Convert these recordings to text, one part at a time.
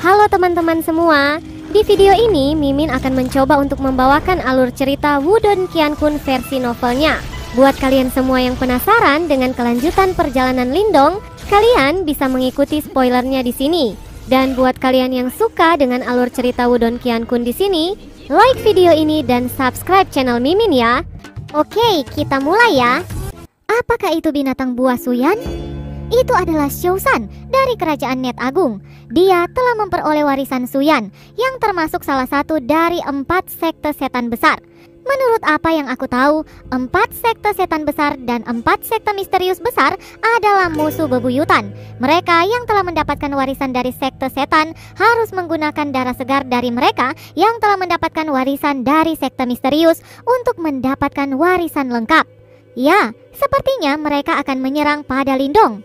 Halo teman-teman semua. Di video ini Mimin akan mencoba untuk membawakan alur cerita Wudong Qiankun versi novelnya. Buat kalian semua yang penasaran dengan kelanjutan perjalanan Lindong, kalian bisa mengikuti spoilernya di sini. Dan buat kalian yang suka dengan alur cerita Wudong Qiankun di sini, like video ini dan subscribe channel Mimin ya. Oke, kita mulai ya. Apakah itu binatang buah Suyan? Itu adalah Xiaoshan dari kerajaan Net Agung. Dia telah memperoleh warisan Suyan yang termasuk salah satu dari 4 sekte setan besar. Menurut apa yang aku tahu, 4 sekte setan besar dan 4 sekte misterius besar adalah musuh bebuyutan. Mereka yang telah mendapatkan warisan dari sekte setan harus menggunakan darah segar dari mereka yang telah mendapatkan warisan dari sekte misterius untuk mendapatkan warisan lengkap. Ya, sepertinya mereka akan menyerang pada Lindong.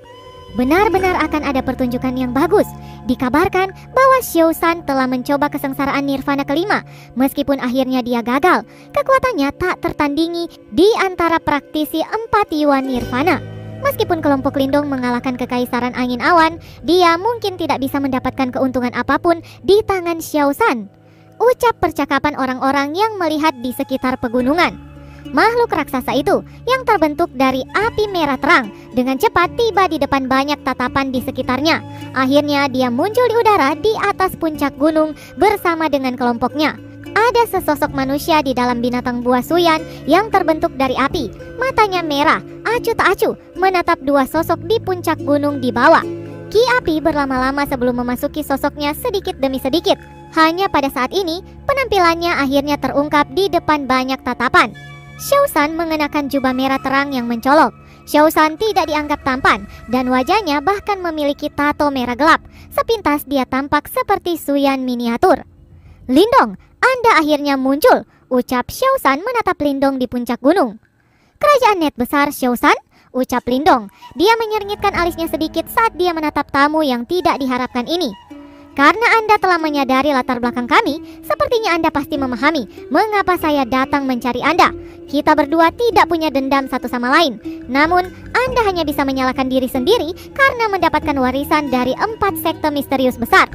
Benar-benar akan ada pertunjukan yang bagus. Dikabarkan bahwa Xiaoshan telah mencoba kesengsaraan nirvana kelima. Meskipun akhirnya dia gagal, kekuatannya tak tertandingi di antara praktisi 4 Yuan nirvana. Meskipun kelompok Lindong mengalahkan kekaisaran angin awan, dia mungkin tidak bisa mendapatkan keuntungan apapun di tangan Xiaoshan. Ucap percakapan orang-orang yang melihat di sekitar pegunungan. Makhluk raksasa itu yang terbentuk dari api merah terang dengan cepat tiba di depan banyak tatapan di sekitarnya. Akhirnya dia muncul di udara di atas puncak gunung bersama dengan kelompoknya. Ada sesosok manusia di dalam binatang buah Suyan yang terbentuk dari api. Matanya merah, acuh tak acuh menatap 2 sosok di puncak gunung di bawah. Ki api berlama-lama sebelum memasuki sosoknya sedikit demi sedikit. Hanya pada saat ini penampilannya akhirnya terungkap di depan banyak tatapan. Xiaoshan mengenakan jubah merah terang yang mencolok. Xiaoshan tidak dianggap tampan dan wajahnya bahkan memiliki tato merah gelap. Sepintas dia tampak seperti Suyan miniatur. Lindong, Anda akhirnya muncul, ucap Xiaoshan menatap Lindong di puncak gunung. Kerajaan Net besar Xiaoshan, ucap Lindong. Dia menyeringgitkan alisnya sedikit saat dia menatap tamu yang tidak diharapkan ini. Karena Anda telah menyadari latar belakang kami, sepertinya Anda pasti memahami mengapa saya datang mencari Anda. Kita berdua tidak punya dendam satu sama lain. Namun, Anda hanya bisa menyalahkan diri sendiri karena mendapatkan warisan dari 4 sekte misterius besar.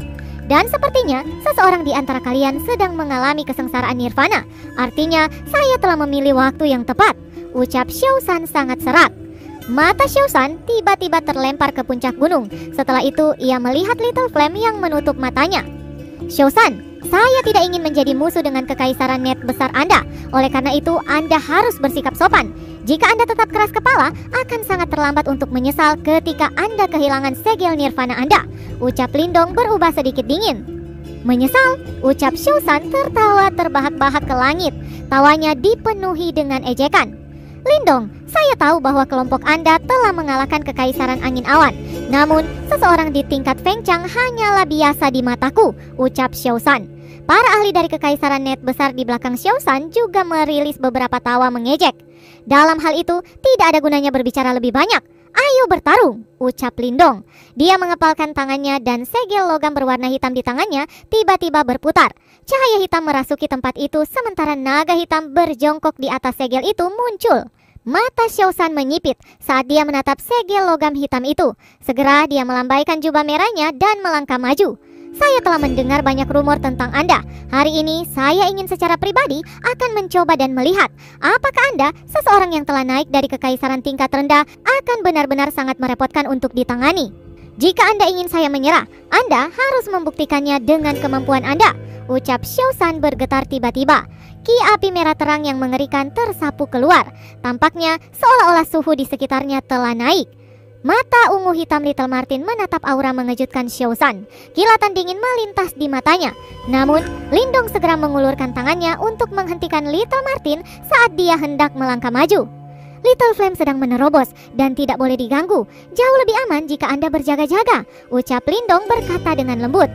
Dan sepertinya seseorang di antara kalian sedang mengalami kesengsaraan nirvana. Artinya, saya telah memilih waktu yang tepat, ucap Xiaoshan sangat serak. Mata Xiaoshan tiba-tiba terlempar ke puncak gunung. Setelah itu, ia melihat Little Flame yang menutup matanya. Xiaoshan, saya tidak ingin menjadi musuh dengan kekaisaran Net besar Anda. Oleh karena itu, Anda harus bersikap sopan. Jika Anda tetap keras kepala, akan sangat terlambat untuk menyesal ketika Anda kehilangan segel nirvana Anda, ucap Lindong berubah sedikit dingin. Menyesal, ucap Xiaoshan tertawa terbahak-bahak ke langit. Tawanya dipenuhi dengan ejekan. Lindong, saya tahu bahwa kelompok Anda telah mengalahkan kekaisaran angin awan. Namun, seseorang di tingkat Feng Chang hanyalah biasa di mataku, ucap Xiaoshan. Para ahli dari kekaisaran Net besar di belakang Xiaoshan juga merilis beberapa tawa mengejek. Dalam hal itu, tidak ada gunanya berbicara lebih banyak. Ayo bertarung, ucap Lindong. Dia mengepalkan tangannya dan segel logam berwarna hitam di tangannya tiba-tiba berputar. Cahaya hitam merasuki tempat itu sementara naga hitam berjongkok di atas segel itu muncul. Mata Xiaoshan menyipit saat dia menatap segel logam hitam itu. Segera dia melambaikan jubah merahnya dan melangkah maju. Saya telah mendengar banyak rumor tentang Anda. Hari ini saya ingin secara pribadi akan mencoba dan melihat apakah Anda, seseorang yang telah naik dari kekaisaran tingkat rendah, akan benar-benar sangat merepotkan untuk ditangani. Jika Anda ingin saya menyerah, Anda harus membuktikannya dengan kemampuan Anda, ucap Xiaoshan bergetar tiba-tiba. Ki api merah terang yang mengerikan tersapu keluar. Tampaknya seolah-olah suhu di sekitarnya telah naik. Mata ungu hitam Little Martin menatap aura mengejutkan Xiaoshan. Kilatan dingin melintas di matanya. Namun, Lindong segera mengulurkan tangannya untuk menghentikan Little Martin saat dia hendak melangkah maju. Little Flame sedang menerobos dan tidak boleh diganggu. Jauh lebih aman jika Anda berjaga-jaga, ucap Lindong berkata dengan lembut.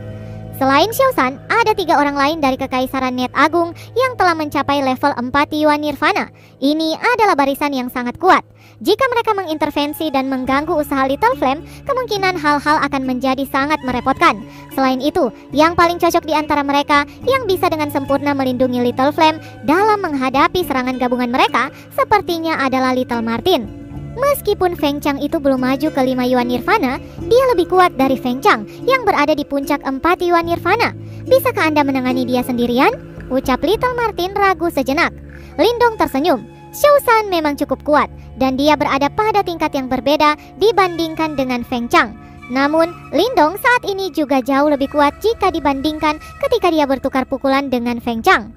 Selain Xiaoshan, ada 3 orang lain dari kekaisaran Net Agung yang telah mencapai level 4 Yuan Nirvana. Ini adalah barisan yang sangat kuat. Jika mereka mengintervensi dan mengganggu usaha Little Flame, kemungkinan hal-hal akan menjadi sangat merepotkan. Selain itu, yang paling cocok di antara mereka yang bisa dengan sempurna melindungi Little Flame dalam menghadapi serangan gabungan mereka sepertinya adalah Little Martin. Meskipun Feng Chang itu belum maju ke 5 Yuan Nirvana, dia lebih kuat dari Feng Chang yang berada di puncak 4 Yuan Nirvana. Bisakah Anda menangani dia sendirian? Ucap Little Martin ragu sejenak. Lindong tersenyum. Xiao San memang cukup kuat dan dia berada pada tingkat yang berbeda dibandingkan dengan Feng Chang. Namun, Lindong saat ini juga jauh lebih kuat jika dibandingkan ketika dia bertukar pukulan dengan Feng Chang.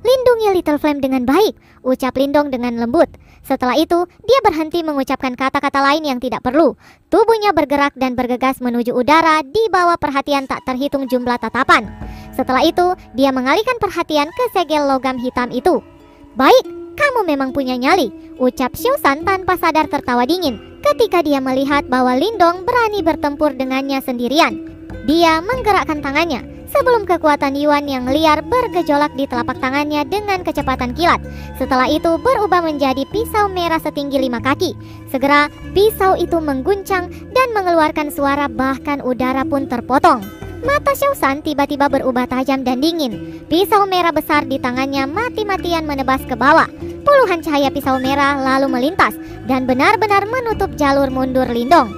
Lindungi Little Flame dengan baik, ucap Lindong dengan lembut. Setelah itu, dia berhenti mengucapkan kata-kata lain yang tidak perlu. Tubuhnya bergerak dan bergegas menuju udara di bawah perhatian tak terhitung jumlah tatapan. Setelah itu, dia mengalihkan perhatian ke segel logam hitam itu. Baik, kamu memang punya nyali, ucap Xiao San tanpa sadar tertawa dingin ketika dia melihat bahwa Lindong berani bertempur dengannya sendirian. Dia menggerakkan tangannya sebelum kekuatan Yuan yang liar bergejolak di telapak tangannya dengan kecepatan kilat. Setelah itu berubah menjadi pisau merah setinggi 5 kaki. Segera pisau itu mengguncang dan mengeluarkan suara, bahkan udara pun terpotong. Mata Xiao San tiba-tiba berubah tajam dan dingin. Pisau merah besar di tangannya mati-matian menebas ke bawah. Puluhan cahaya pisau merah lalu melintas dan benar-benar menutup jalur mundur Lindong.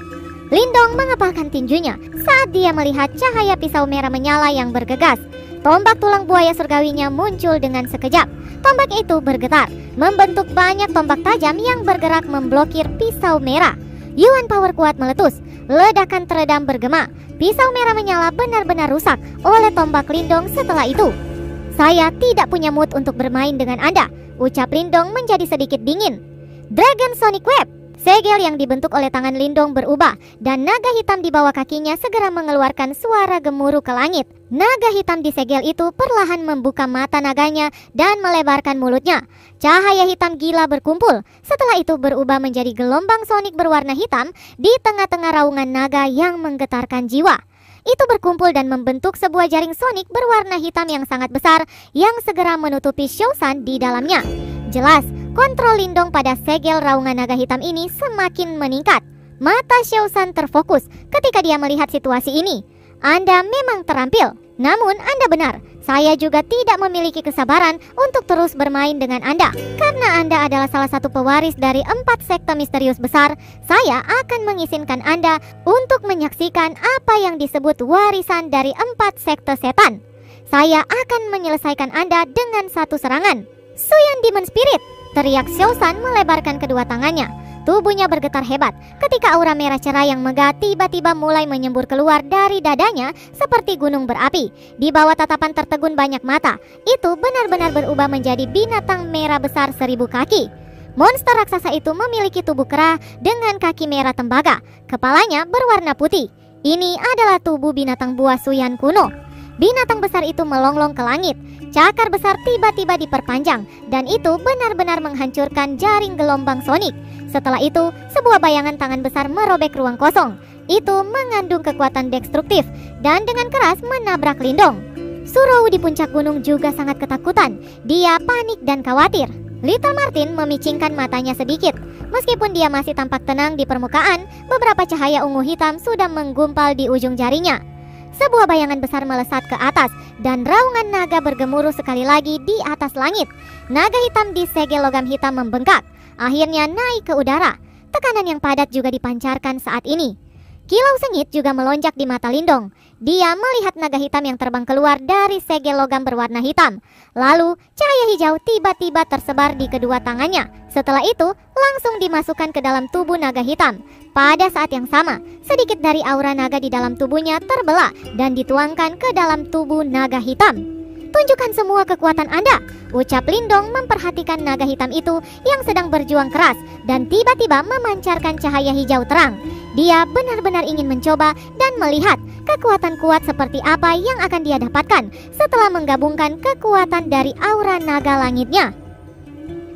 Lindong mengepalkan tinjunya saat dia melihat cahaya pisau merah menyala yang bergegas. Tombak tulang buaya surgawinya muncul dengan sekejap. Tombak itu bergetar, membentuk banyak tombak tajam yang bergerak memblokir pisau merah. Yuan power kuat meletus, ledakan teredam bergema. Pisau merah menyala benar-benar rusak oleh tombak Lindong setelah itu. Saya tidak punya mood untuk bermain dengan Anda, ucap Lindong menjadi sedikit dingin. Dragon Sonic Web. Segel yang dibentuk oleh tangan Lindong berubah dan naga hitam di bawah kakinya segera mengeluarkan suara gemuruh ke langit. Naga hitam di segel itu perlahan membuka mata naganya dan melebarkan mulutnya. Cahaya hitam gila berkumpul. Setelah itu berubah menjadi gelombang sonik berwarna hitam di tengah-tengah raungan naga yang menggetarkan jiwa. Itu berkumpul dan membentuk sebuah jaring sonik berwarna hitam yang sangat besar yang segera menutupi Xiao San di dalamnya. Jelas, kontrol Lindong pada segel raungan naga hitam ini semakin meningkat. Mata Xiao San terfokus ketika dia melihat situasi ini. Anda memang terampil, namun Anda benar. Saya juga tidak memiliki kesabaran untuk terus bermain dengan Anda. Karena Anda adalah salah satu pewaris dari 4 sekte misterius besar, saya akan mengizinkan Anda untuk menyaksikan apa yang disebut warisan dari 4 sekte setan. Saya akan menyelesaikan Anda dengan satu serangan. Suyan Demon Spirit, teriak Xiao San melebarkan kedua tangannya. Tubuhnya bergetar hebat ketika aura merah cerah yang megah tiba-tiba mulai menyembur keluar dari dadanya seperti gunung berapi. Di bawah tatapan tertegun banyak mata, itu benar-benar berubah menjadi binatang merah besar 1000 kaki. Monster raksasa itu memiliki tubuh kerah dengan kaki merah tembaga. Kepalanya berwarna putih. Ini adalah tubuh binatang buas Suyan kuno. Binatang besar itu melonglong ke langit. Cakar besar tiba-tiba diperpanjang dan itu benar-benar menghancurkan jaring gelombang sonik. Setelah itu, sebuah bayangan tangan besar merobek ruang kosong. Itu mengandung kekuatan destruktif dan dengan keras menabrak Lindong. Surou di puncak gunung juga sangat ketakutan. Dia panik dan khawatir. Little Martin memicingkan matanya sedikit. Meskipun dia masih tampak tenang di permukaan, beberapa cahaya ungu hitam sudah menggumpal di ujung jarinya. Sebuah bayangan besar melesat ke atas dan raungan naga bergemuruh sekali lagi di atas langit. Naga hitam di segel logam hitam membengkak, akhirnya naik ke udara. Tekanan yang padat juga dipancarkan saat ini. Kilau sengit juga melonjak di mata Lindong. Dia melihat naga hitam yang terbang keluar dari segel logam berwarna hitam. Lalu cahaya hijau tiba-tiba tersebar di kedua tangannya. Setelah itu langsung dimasukkan ke dalam tubuh naga hitam. Pada saat yang sama, sedikit dari aura naga di dalam tubuhnya terbelah dan dituangkan ke dalam tubuh naga hitam. Tunjukkan semua kekuatan Anda, ucap Lindong memperhatikan naga hitam itu yang sedang berjuang keras dan tiba-tiba memancarkan cahaya hijau terang. Dia benar-benar ingin mencoba dan melihat kekuatan kuat seperti apa yang akan dia dapatkan setelah menggabungkan kekuatan dari aura naga langitnya.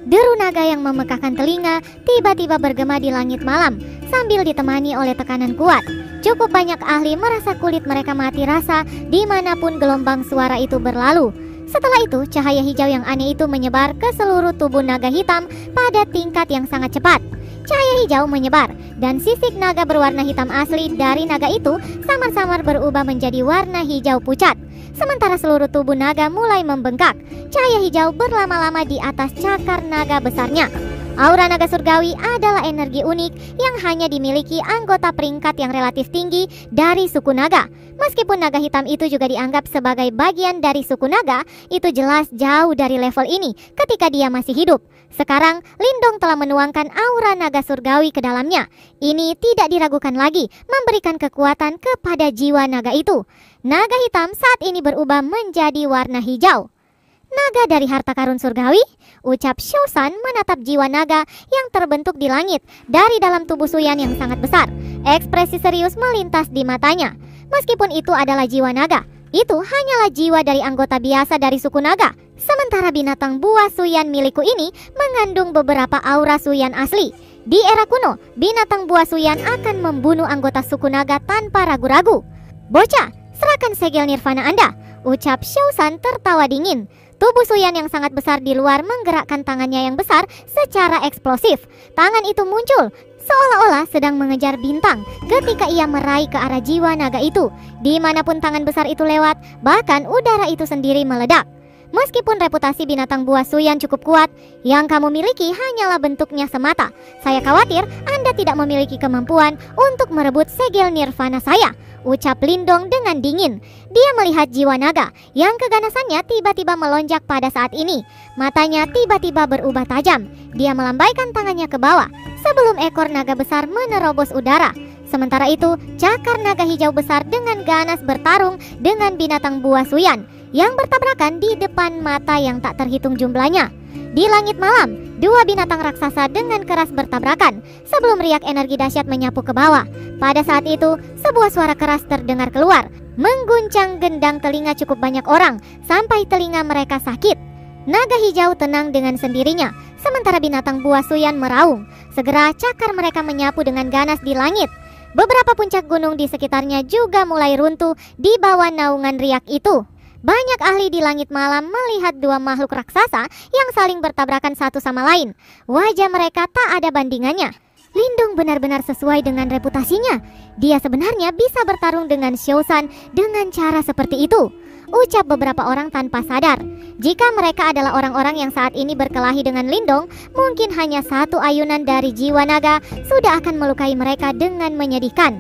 Deru naga yang memekakkan telinga tiba-tiba bergema di langit malam sambil ditemani oleh tekanan kuat. Cukup banyak ahli merasa kulit mereka mati rasa dimanapun gelombang suara itu berlalu. Setelah itu, cahaya hijau yang aneh itu menyebar ke seluruh tubuh naga hitam pada tingkat yang sangat cepat. Cahaya hijau menyebar dan sisik naga berwarna hitam asli dari naga itu samar-samar berubah menjadi warna hijau pucat. Sementara seluruh tubuh naga mulai membengkak. Cahaya hijau berlama-lama di atas cakar naga besarnya. Aura naga surgawi adalah energi unik yang hanya dimiliki anggota peringkat yang relatif tinggi dari suku naga. Meskipun naga hitam itu juga dianggap sebagai bagian dari suku naga, itu jelas jauh dari level ini ketika dia masih hidup. Sekarang, Lindong telah menuangkan aura naga surgawi ke dalamnya. Ini tidak diragukan lagi, memberikan kekuatan kepada jiwa naga itu. Naga hitam saat ini berubah menjadi warna hijau. Naga dari harta karun surgawi, ucap Xiaoshan menatap jiwa naga yang terbentuk di langit dari dalam tubuh Suyan yang sangat besar. Ekspresi serius melintas di matanya. Meskipun itu adalah jiwa naga, itu hanyalah jiwa dari anggota biasa dari suku naga. Sementara binatang buah Suyan milikku ini mengandung beberapa aura Suyan asli. Di era kuno, binatang buah Suyan akan membunuh anggota suku naga tanpa ragu-ragu. Bocah, serahkan segel nirvana Anda, ucap Xiaoshan tertawa dingin. Tubuh Suyan yang sangat besar di luar menggerakkan tangannya yang besar secara eksplosif. Tangan itu muncul seolah-olah sedang mengejar bintang ketika ia meraih ke arah jiwa naga itu. Dimanapun tangan besar itu lewat, bahkan udara itu sendiri meledak. Meskipun reputasi binatang buah Suyan cukup kuat, yang kamu miliki hanyalah bentuknya semata. Saya khawatir Anda tidak memiliki kemampuan untuk merebut segel nirvana saya, ucap Lindong dengan dingin. Dia melihat jiwa naga yang keganasannya tiba-tiba melonjak pada saat ini. Matanya tiba-tiba berubah tajam. Dia melambaikan tangannya ke bawah sebelum ekor naga besar menerobos udara. Sementara itu, cakar naga hijau besar dengan ganas bertarung dengan binatang buah Suyan yang bertabrakan di depan mata yang tak terhitung jumlahnya. Di langit malam, dua binatang raksasa dengan keras bertabrakan sebelum riak energi dahsyat menyapu ke bawah. Pada saat itu, sebuah suara keras terdengar keluar, mengguncang gendang telinga cukup banyak orang sampai telinga mereka sakit. Naga hijau tenang dengan sendirinya, sementara binatang buah Suyan meraung. Segera cakar mereka menyapu dengan ganas di langit. Beberapa puncak gunung di sekitarnya juga mulai runtuh di bawah naungan riak itu. Banyak ahli di langit malam melihat dua makhluk raksasa yang saling bertabrakan satu sama lain. Wajah mereka tak ada bandingannya. Lindong benar-benar sesuai dengan reputasinya. Dia sebenarnya bisa bertarung dengan Xiaoshan dengan cara seperti itu, ucap beberapa orang tanpa sadar. Jika mereka adalah orang-orang yang saat ini berkelahi dengan Lindong, mungkin hanya satu ayunan dari jiwa naga sudah akan melukai mereka dengan menyedihkan.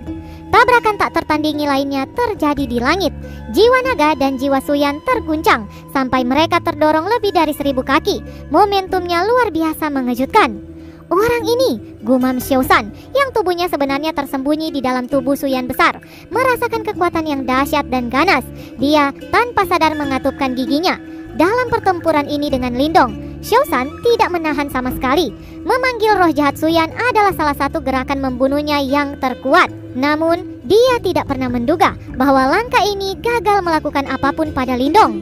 Tabrakan tak tertandingi lainnya terjadi di langit. Jiwa naga dan jiwa Suyan terguncang sampai mereka terdorong lebih dari 1000 kaki. Momentumnya luar biasa mengejutkan. Orang ini, gumam Xiaoshan, yang tubuhnya sebenarnya tersembunyi di dalam tubuh Suyan besar, merasakan kekuatan yang dahsyat dan ganas. Dia tanpa sadar mengatupkan giginya. Dalam pertempuran ini dengan Lindong, Xiaoshan tidak menahan sama sekali. Memanggil roh jahat Suyan adalah salah satu gerakan membunuhnya yang terkuat. Namun, dia tidak pernah menduga bahwa langkah ini gagal melakukan apapun pada Lindong.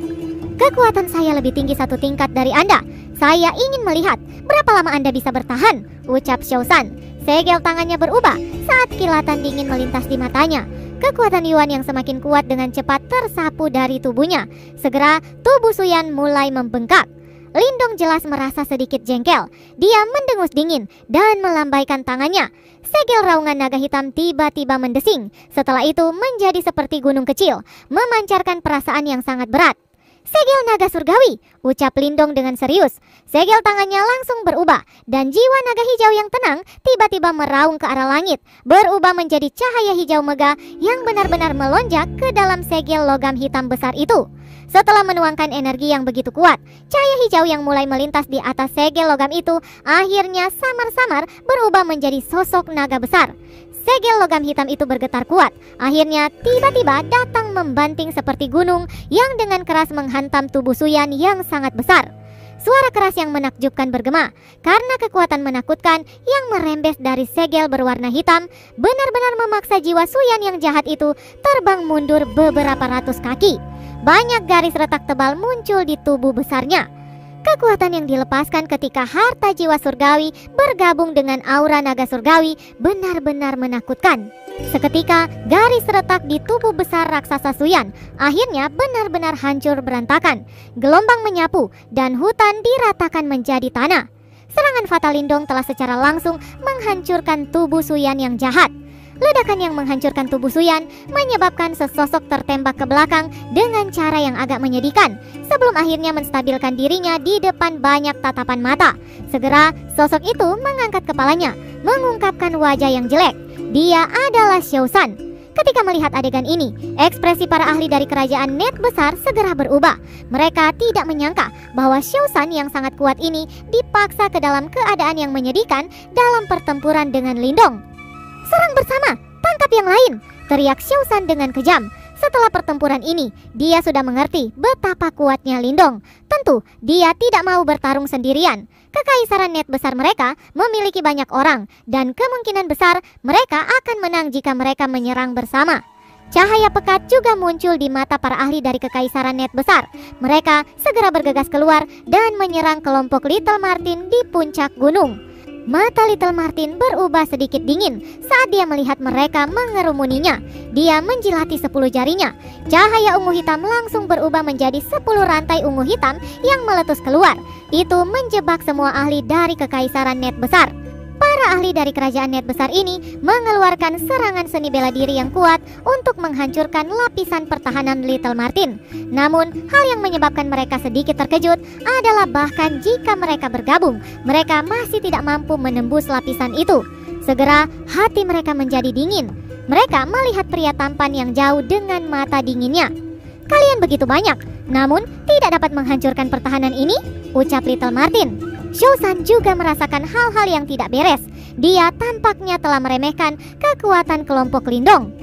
Kekuatan saya lebih tinggi satu tingkat dari Anda. Saya ingin melihat berapa lama Anda bisa bertahan, ucap Xiaoshan. Segel tangannya berubah saat kilatan dingin melintas di matanya. Kekuatan Yuan yang semakin kuat dengan cepat tersapu dari tubuhnya. Segera, tubuh Suyan mulai membengkak. Lindong jelas merasa sedikit jengkel. Dia mendengus dingin dan melambaikan tangannya. Segel raungan naga hitam tiba-tiba mendesing. Setelah itu menjadi seperti gunung kecil, memancarkan perasaan yang sangat berat. Segel naga surgawi, ucap Lindong dengan serius. Segel tangannya langsung berubah, dan jiwa naga hijau yang tenang tiba-tiba meraung ke arah langit, berubah menjadi cahaya hijau megah yang benar-benar melonjak ke dalam segel logam hitam besar itu. Setelah menuangkan energi yang begitu kuat, cahaya hijau yang mulai melintas di atas segel logam itu akhirnya samar-samar berubah menjadi sosok naga besar. Segel logam hitam itu bergetar kuat. Akhirnya tiba-tiba datang membanting seperti gunung yang dengan keras menghantam tubuh Suyan yang sangat besar. Suara keras yang menakjubkan bergema karena kekuatan menakutkan yang merembes dari segel berwarna hitam benar-benar memaksa jiwa Suyan yang jahat itu terbang mundur beberapa ratus kaki. Banyak garis retak tebal muncul di tubuh besarnya. Kekuatan yang dilepaskan ketika harta jiwa surgawi bergabung dengan aura naga surgawi benar-benar menakutkan. Seketika, garis retak di tubuh besar raksasa Suyan akhirnya benar-benar hancur berantakan. Gelombang menyapu dan hutan diratakan menjadi tanah. Serangan fatal Lindong telah secara langsung menghancurkan tubuh Suyan yang jahat. Ledakan yang menghancurkan tubuh Suyan menyebabkan sesosok tertembak ke belakang dengan cara yang agak menyedihkan, sebelum akhirnya menstabilkan dirinya di depan banyak tatapan mata. Segera sosok itu mengangkat kepalanya, mengungkapkan wajah yang jelek. Dia adalah Xiaoshan. Ketika melihat adegan ini, ekspresi para ahli dari kerajaan Net besar segera berubah. Mereka tidak menyangka bahwa Xiaoshan yang sangat kuat ini dipaksa ke dalam keadaan yang menyedihkan dalam pertempuran dengan Lindong. "Serang bersama, tangkap yang lain!" teriak Xiaoshan dengan kejam. Setelah pertempuran ini, dia sudah mengerti betapa kuatnya Lindong. Tentu, dia tidak mau bertarung sendirian. Kekaisaran Net besar mereka memiliki banyak orang, dan kemungkinan besar mereka akan menang jika mereka menyerang bersama. Cahaya pekat juga muncul di mata para ahli dari kekaisaran Net besar. Mereka segera bergegas keluar dan menyerang kelompok Little Martin di puncak gunung. Mata Little Martin berubah sedikit dingin saat dia melihat mereka mengerumuninya. Dia menjilati 10 jarinya. Cahaya ungu hitam langsung berubah menjadi 10 rantai ungu hitam yang meletus keluar. Itu menjebak semua ahli dari kekaisaran Net besar. Para ahli dari kerajaan Net besar ini mengeluarkan serangan seni bela diri yang kuat untuk menghancurkan lapisan pertahanan Little Martin. Namun, hal yang menyebabkan mereka sedikit terkejut adalah bahkan jika mereka bergabung, mereka masih tidak mampu menembus lapisan itu. Segera, hati mereka menjadi dingin. Mereka melihat pria tampan yang jauh dengan mata dinginnya. "Kalian begitu banyak, namun tidak dapat menghancurkan pertahanan ini," ucap Little Martin. Xiaoshan juga merasakan hal-hal yang tidak beres. Dia tampaknya telah meremehkan kekuatan kelompok Lindong.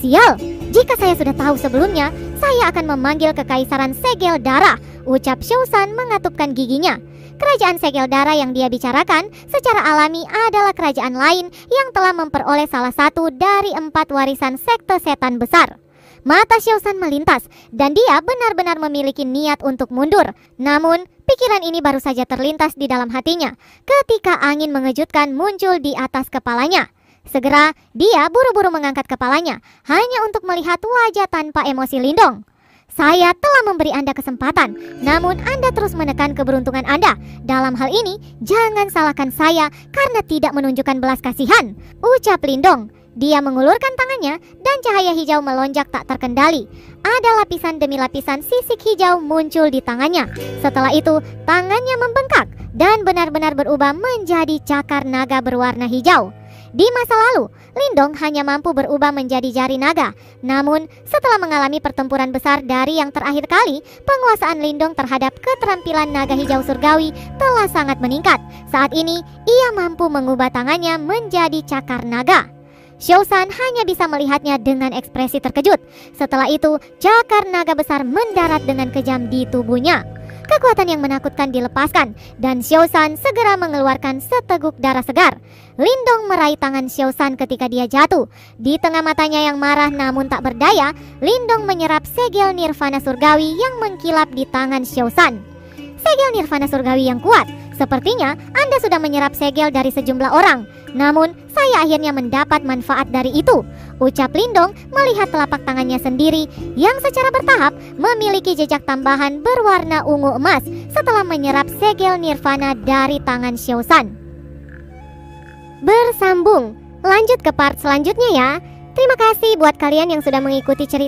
"Sial, jika saya sudah tahu sebelumnya, saya akan memanggil kekaisaran Segel Darah," ucap Xiaoshan mengatupkan giginya. Kerajaan Segel Darah yang dia bicarakan secara alami adalah kerajaan lain yang telah memperoleh salah satu dari 4 warisan sekte setan besar. Mata Xiaoshan melintas dan dia benar-benar memiliki niat untuk mundur. Namun, pikiran ini baru saja terlintas di dalam hatinya ketika angin mengejutkan muncul di atas kepalanya. Segera, dia buru-buru mengangkat kepalanya hanya untuk melihat wajah tanpa emosi Lindong. "Saya telah memberi Anda kesempatan, namun Anda terus menekan keberuntungan Anda. Dalam hal ini, jangan salahkan saya karena tidak menunjukkan belas kasihan," ucap Lindong. Dia mengulurkan tangannya dan cahaya hijau melonjak tak terkendali. Ada lapisan demi lapisan sisik hijau muncul di tangannya. Setelah itu, tangannya membengkak dan benar-benar berubah menjadi cakar naga berwarna hijau. Di masa lalu, Lindong hanya mampu berubah menjadi jari naga. Namun, setelah mengalami pertempuran besar dari yang terakhir kali, penguasaan Lindong terhadap keterampilan naga hijau surgawi telah sangat meningkat. Saat ini, ia mampu mengubah tangannya menjadi cakar naga. Xiaoshan hanya bisa melihatnya dengan ekspresi terkejut. Setelah itu, cakar naga besar mendarat dengan kejam di tubuhnya. Kekuatan yang menakutkan dilepaskan, dan Xiaoshan segera mengeluarkan seteguk darah segar. Lindong meraih tangan Xiaoshan ketika dia jatuh. Di tengah matanya yang marah namun tak berdaya, Lindong menyerap segel nirvana surgawi yang mengkilap di tangan Xiaoshan. Segel nirvana surgawi yang kuat. Sepertinya Anda sudah menyerap segel dari sejumlah orang. Namun, saya akhirnya mendapat manfaat dari itu, ucap Lindong melihat telapak tangannya sendiri yang secara bertahap memiliki jejak tambahan berwarna ungu emas setelah menyerap segel nirvana dari tangan Xiaoshan. Bersambung, lanjut ke part selanjutnya ya. Terima kasih buat kalian yang sudah mengikuti cerita